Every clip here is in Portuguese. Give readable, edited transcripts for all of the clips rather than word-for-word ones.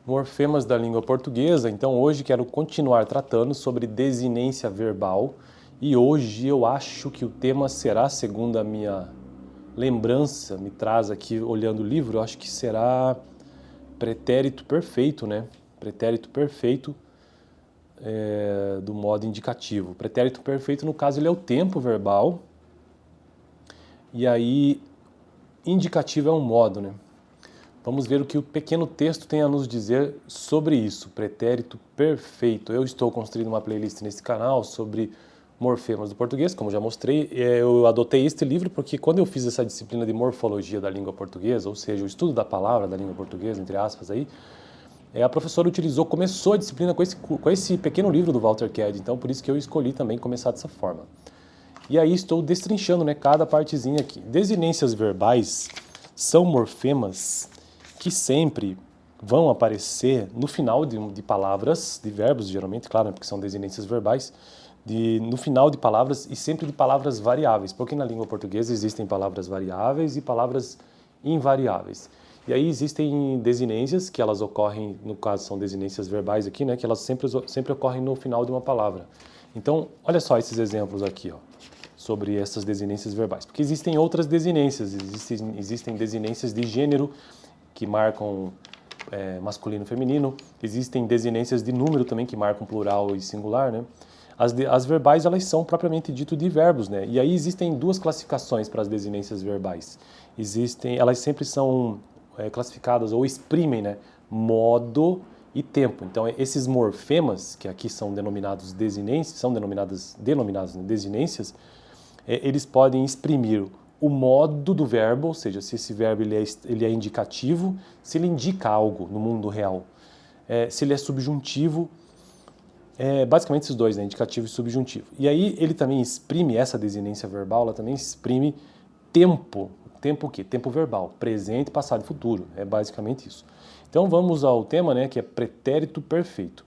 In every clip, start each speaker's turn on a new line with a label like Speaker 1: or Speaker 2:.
Speaker 1: Morfemas da língua portuguesa. Então hoje quero continuar tratando sobre desinência verbal e hoje eu acho que o tema será, segundo a minha lembrança, me traz aqui olhando o livro, eu acho que será pretérito perfeito, né? Pretérito perfeito do modo indicativo. Pretérito perfeito, no caso, ele é o tempo verbal e aí indicativo é um modo, né? Vamos ver o que o pequeno texto tem a nos dizer sobre isso, pretérito perfeito. Eu estou construindo uma playlist nesse canal sobre morfemas do português, como já mostrei. Eu adotei este livro porque quando eu fiz essa disciplina de morfologia da língua portuguesa, ou seja, o estudo da palavra da língua portuguesa, entre aspas aí, a professora começou a disciplina com esse pequeno livro do Walter Ked, então por isso que eu escolhi também começar dessa forma. E aí estou destrinchando, né, cada partezinha aqui. Desinências verbais são morfemas que sempre vão aparecer no final de palavras, de verbos geralmente, claro, porque são desinências verbais, no final de palavras e sempre de palavras variáveis, porque na língua portuguesa existem palavras variáveis e palavras invariáveis. E aí existem desinências que elas ocorrem, no caso são desinências verbais aqui, né, que elas sempre ocorrem no final de uma palavra. Então, olha só esses exemplos aqui, ó, sobre essas desinências verbais, porque existem outras desinências, existem desinências de gênero, que marcam masculino e feminino. Existem desinências de número também, que marcam plural e singular, né? As verbais, elas são propriamente dito de verbos, né? E aí existem duas classificações para as desinências verbais. Elas sempre são classificadas ou exprimem, né, modo e tempo. Então, esses morfemas, que aqui são denominados desinências, são denominadas né, desinências, eles podem exprimir o modo do verbo, ou seja, se esse verbo ele é indicativo, se ele indica algo no mundo real, se ele é subjuntivo, basicamente esses dois, né, indicativo e subjuntivo. E aí ele também exprime, essa desinência verbal, ela também exprime tempo. Tempo o quê? Tempo verbal, presente, passado e futuro, é basicamente isso. Então vamos ao tema, né, que é pretérito perfeito.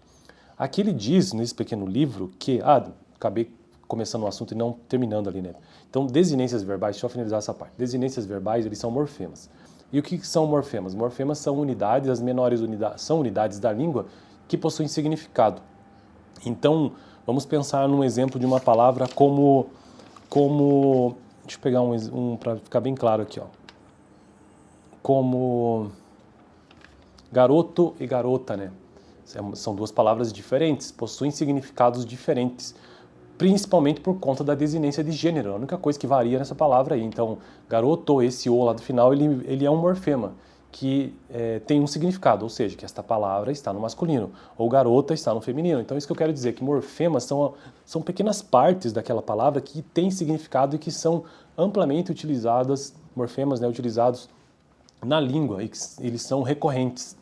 Speaker 1: Aqui ele diz, nesse pequeno livro, que... acabei começando o assunto e não terminando ali, né? Então, desinências verbais, deixa eu finalizar essa parte. Desinências verbais, eles são morfemas. E o que são morfemas? Morfemas são unidades, as menores unidades, são unidades da língua que possuem significado. Então, vamos pensar num exemplo de uma palavra como deixa eu pegar um para ficar bem claro aqui, ó. Como garoto e garota, né? São duas palavras diferentes, possuem significados diferentes, principalmente por conta da desinência de gênero, a única coisa que varia nessa palavra aí. Então, garoto, esse O lá do final, ele é um morfema, que tem um significado, ou seja, que esta palavra está no masculino, ou garota está no feminino. Então, isso que eu quero dizer, que morfemas são pequenas partes daquela palavra que têm significado e que são amplamente utilizadas, morfemas, né, utilizados na língua, e eles são recorrentes.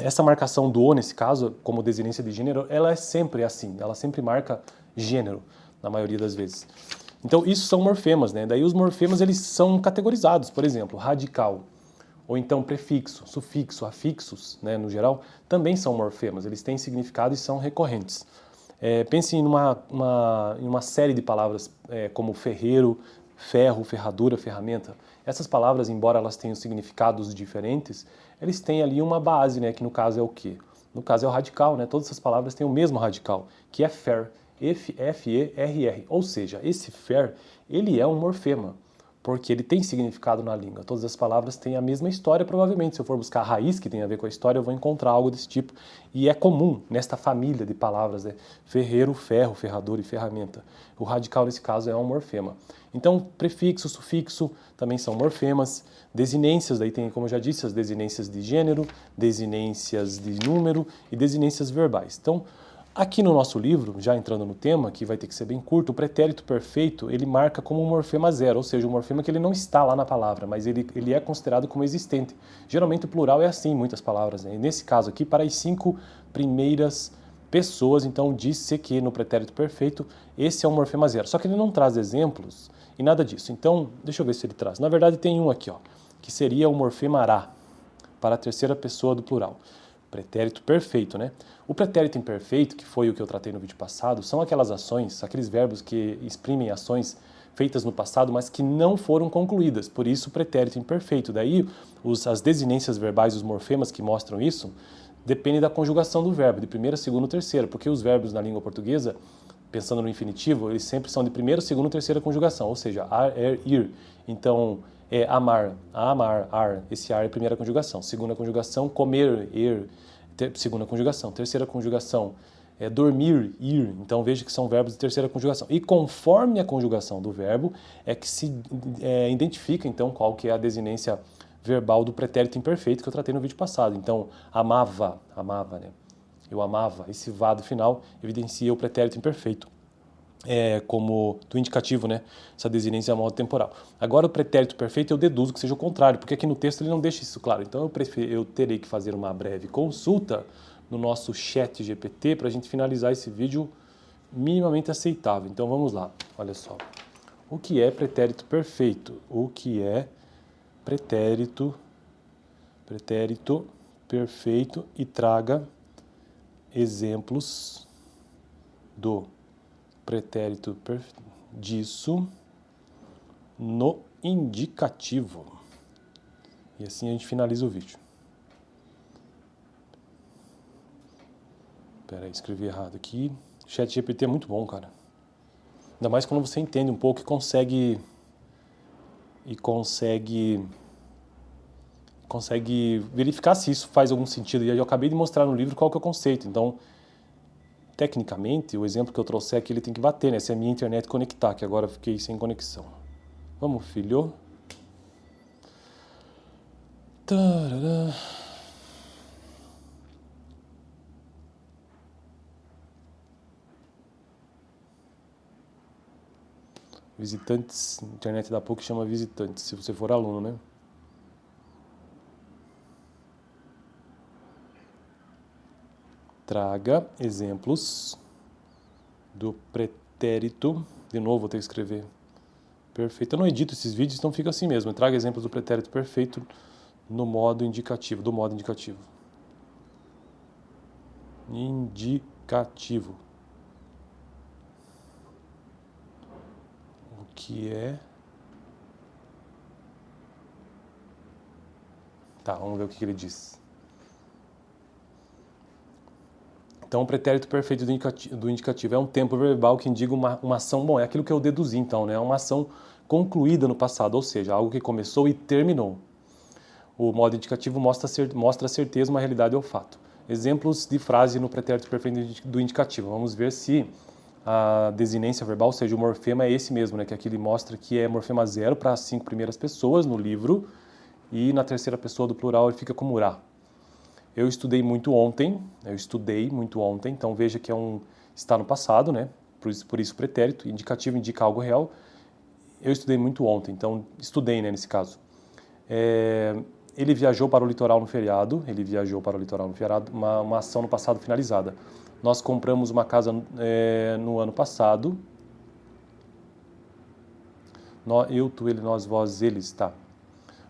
Speaker 1: Essa marcação do O, nesse caso, como desinência de gênero, ela é sempre assim, ela sempre marca gênero, na maioria das vezes. Então, isso são morfemas, né? Daí os morfemas, eles são categorizados, por exemplo, radical, ou então prefixo, sufixo, afixos, né, no geral, também são morfemas, eles têm significado e são recorrentes. Pense em uma série de palavras como ferreiro, ferro, ferradura, ferramenta. Essas palavras, embora elas tenham significados diferentes, eles têm ali uma base, né, que no caso é o quê? No caso é o radical, né? Todas essas palavras têm o mesmo radical, que é fer, F-E-R-R. Ou seja, esse fer, ele é um morfema, porque ele tem significado na língua. Todas as palavras têm a mesma história, provavelmente. Se eu for buscar a raiz que tem a ver com a história, eu vou encontrar algo desse tipo. E é comum nesta família de palavras, né? Ferreiro, ferro, ferrador e ferramenta. O radical, nesse caso, é um morfema. Então, prefixo, sufixo também são morfemas. Desinências, daí tem, como eu já disse, as desinências de gênero, desinências de número e desinências verbais. Então, aqui no nosso livro, já entrando no tema, que vai ter que ser bem curto, o pretérito perfeito, ele marca como um morfema zero, ou seja, um morfema que ele não está lá na palavra, mas ele é considerado como existente. Geralmente o plural é assim em muitas palavras, né? E nesse caso aqui, para as 5 primeiras pessoas, então diz-se que no pretérito perfeito, esse é um morfema zero. Só que ele não traz exemplos e nada disso. Então, deixa eu ver se ele traz. Na verdade tem um aqui, ó, que seria o morfema ará, para a terceira pessoa do plural. Pretérito perfeito, né? O pretérito imperfeito, que foi o que eu tratei no vídeo passado, são aquelas ações, aqueles verbos que exprimem ações feitas no passado, mas que não foram concluídas. Por isso, pretérito imperfeito. Daí, as desinências verbais, os morfemas que mostram isso, depende da conjugação do verbo, de primeira, segunda, terceira, porque os verbos na língua portuguesa, pensando no infinitivo, eles sempre são de primeira, segunda, terceira conjugação, ou seja, ar, ir. Então, é amar, ar, esse ar é a primeira conjugação. Segunda conjugação, comer, segunda conjugação. Terceira conjugação, é dormir, ir. Então, veja que são verbos de terceira conjugação. E conforme a conjugação do verbo, é que se identifica, então, qual que é a desinência verbal do pretérito imperfeito que eu tratei no vídeo passado. Então, amava, né? Eu amava. Esse vado final evidencia o pretérito imperfeito, como do indicativo, né? Essa desinência é modo temporal. Agora, o pretérito perfeito eu deduzo que seja o contrário, porque aqui no texto ele não deixa isso claro. Então, eu terei que fazer uma breve consulta no nosso chat GPT para a gente finalizar esse vídeo minimamente aceitável. Então, vamos lá. Olha só. O que é pretérito perfeito? O que é pretérito perfeito e traga exemplos do pretérito disso no indicativo. E assim a gente finaliza o vídeo. Espera aí, escrevi errado aqui. Chat GPT é muito bom, cara. Ainda mais quando você entende um pouco e consegue verificar se isso faz algum sentido. E aí eu acabei de mostrar no livro qual que é o conceito. Então, tecnicamente, o exemplo que eu trouxe aqui, ele tem que bater, né? Se a minha internet conectar, que agora eu fiquei sem conexão. Vamos, filho. Tarará. Visitantes, internet da PUC chama visitantes, se você for aluno, né? Traga exemplos do pretérito. De novo, vou ter que escrever perfeito. Eu não edito esses vídeos, então fica assim mesmo. Traga exemplos do pretérito perfeito no modo indicativo, do modo indicativo. Indicativo. O que é? Tá, vamos ver o que ele diz. Então, o pretérito perfeito do indicativo é um tempo verbal que indica uma ação, bom, é aquilo que eu deduzi então, né? É uma ação concluída no passado, ou seja, algo que começou e terminou. O modo indicativo mostra a certeza, uma realidade ou fato. Exemplos de frase no pretérito perfeito do indicativo. Vamos ver se a desinência verbal, ou seja, o morfema é esse mesmo, né? Que aqui ele mostra que é morfema 0 para as 5 primeiras pessoas no livro e na terceira pessoa do plural ele fica como ra. Eu estudei muito ontem, então veja que está no passado, né? Por isso pretérito, indicativo indica algo real. Eu estudei muito ontem, então estudei, né, nesse caso. Ele viajou para o litoral no feriado, uma ação no passado finalizada. Nós compramos uma casa no ano passado. Eu, tu, ele, nós, vós, eles, tá.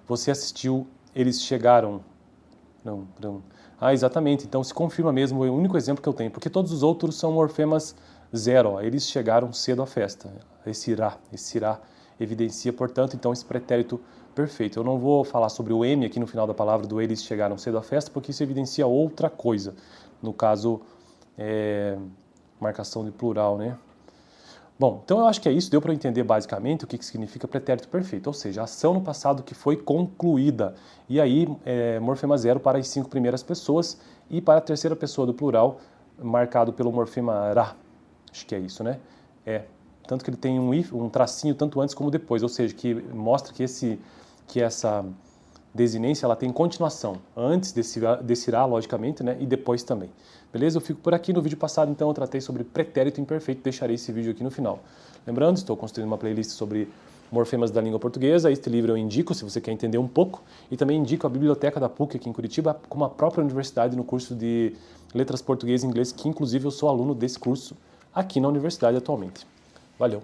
Speaker 1: Você assistiu, eles chegaram... Não. Ah, exatamente. Então se confirma mesmo, é o único exemplo que eu tenho, porque todos os outros são morfemas 0, ó. Eles chegaram cedo à festa. Esse irá evidencia, portanto, então esse pretérito perfeito. Eu não vou falar sobre o M aqui no final da palavra do eles chegaram cedo à festa, porque isso evidencia outra coisa. No caso, marcação de plural, né? Bom, então eu acho que é isso, deu para entender basicamente o que significa pretérito perfeito, ou seja, a ação no passado que foi concluída. E aí, morfema 0 para as 5 primeiras pessoas e para a terceira pessoa do plural, marcado pelo morfema ra. Acho que é isso, né? Tanto que ele tem um tracinho tanto antes como depois, ou seja, que mostra que essa desinência ela tem continuação, antes desse ra, logicamente, né? E depois também. Beleza? Eu fico por aqui. No vídeo passado, então, eu tratei sobre pretérito imperfeito. Deixarei esse vídeo aqui no final. Lembrando, estou construindo uma playlist sobre morfemas da língua portuguesa. Este livro eu indico, se você quer entender um pouco. E também indico a biblioteca da PUC aqui em Curitiba, como a própria universidade no curso de Letras Português e Inglês, que inclusive eu sou aluno desse curso aqui na universidade atualmente. Valeu!